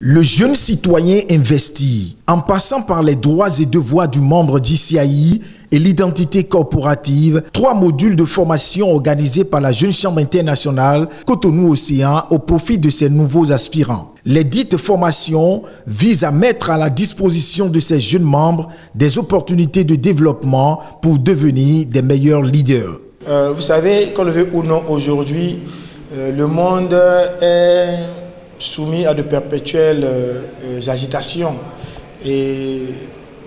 Le jeune citoyen investi, en passant par les droits et devoirs du membre d'ICAI et l'identité corporative, 3 modules de formation organisés par la Jeune Chambre internationale Cotonou-Océan au profit de ces nouveaux aspirants. Les dites formations visent à mettre à la disposition de ces jeunes membres des opportunités de développement pour devenir des meilleurs leaders. Vous savez, qu'on le veut ou non, aujourd'hui, le monde est soumis à de perpétuelles agitations. Et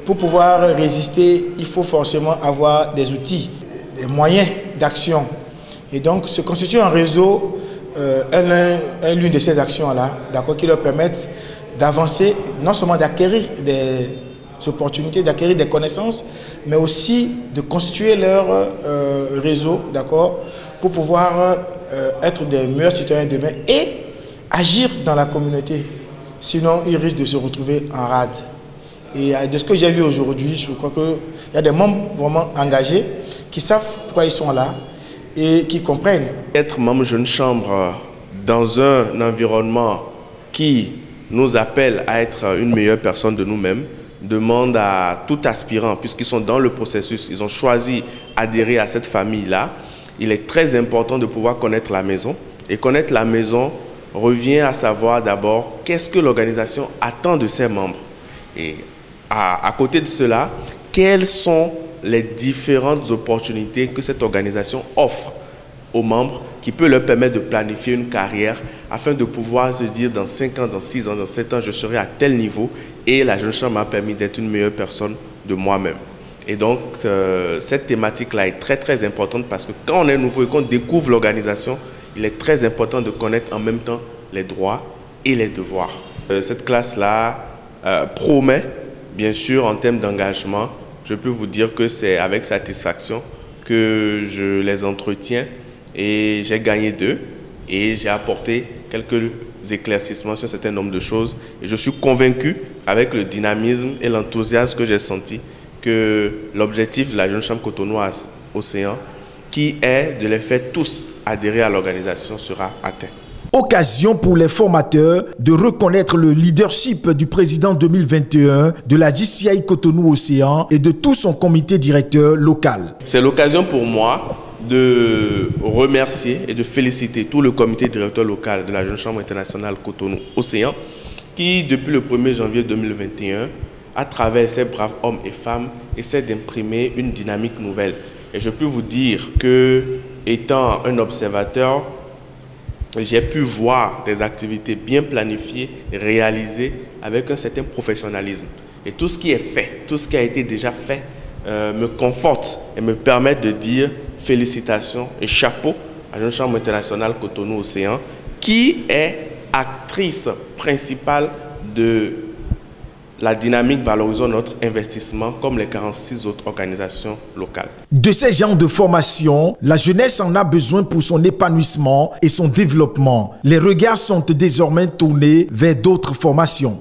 pour pouvoir résister, il faut forcément avoir des outils, des moyens d'action. Et donc, se constituer un réseau est l'une de ces actions-là, d'accord, qui leur permettent d'avancer, non seulement d'acquérir des opportunités, d'acquérir des connaissances, mais aussi de constituer leur réseau, d'accord, pour pouvoir être des meilleurs citoyens demain et agir dans la communauté. Sinon, ils risquent de se retrouver en rade. Et de ce que j'ai vu aujourd'hui, je crois qu'il y a des membres vraiment engagés qui savent pourquoi ils sont là et qui comprennent. Être membre Jeune Chambre dans un environnement qui nous appelle à être une meilleure personne de nous-mêmes demande à tout aspirant, puisqu'ils sont dans le processus, ils ont choisi d'adhérer à cette famille-là. Il est très important de pouvoir connaître la maison. Et connaître la maison revient à savoir d'abord qu'est-ce que l'organisation attend de ses membres. Et à côté de cela, quelles sont les différentes opportunités que cette organisation offre aux membres qui peut leur permettre de planifier une carrière afin de pouvoir se dire dans 5 ans, dans 6 ans, dans 7 ans, je serai à tel niveau et la Jeune Chambre m'a permis d'être une meilleure personne de moi-même. Et donc, cette thématique-là est très très importante parce que quand on est nouveau et qu'on découvre l'organisation, il est très important de connaître en même temps les droits et les devoirs. Cette classe-là promet, bien sûr, en termes d'engagement. Je peux vous dire que c'est avec satisfaction que je les entretiens et j'ai gagné d'eux et j'ai apporté quelques éclaircissements sur un certain nombre de choses. Et je suis convaincu, avec le dynamisme et l'enthousiasme que j'ai senti, que l'objectif de la Jeune Chambre Cotonou-Océan, qui est de les faire tous adhérer à l'organisation, sera atteint. Occasion pour les formateurs de reconnaître le leadership du président 2021 de la JCI Cotonou-Océan et de tout son comité directeur local. C'est l'occasion pour moi de remercier et de féliciter tout le comité directeur local de la Jeune Chambre internationale Cotonou-Océan qui, depuis le 1er janvier 2021, à travers ces braves hommes et femmes, essaie d'imprimer une dynamique nouvelle. Et je peux vous dire que, étant un observateur, j'ai pu voir des activités bien planifiées, réalisées avec un certain professionnalisme. Et tout ce qui est fait, tout ce qui a été déjà fait, me conforte et me permet de dire félicitations et chapeau à la Jeune Chambre internationale Cotonou-Océan, qui est actrice principale de la dynamique valorisant notre investissement comme les 46 autres organisations locales. De ces genres de formation, la jeunesse en a besoin pour son épanouissement et son développement. Les regards sont désormais tournés vers d'autres formations.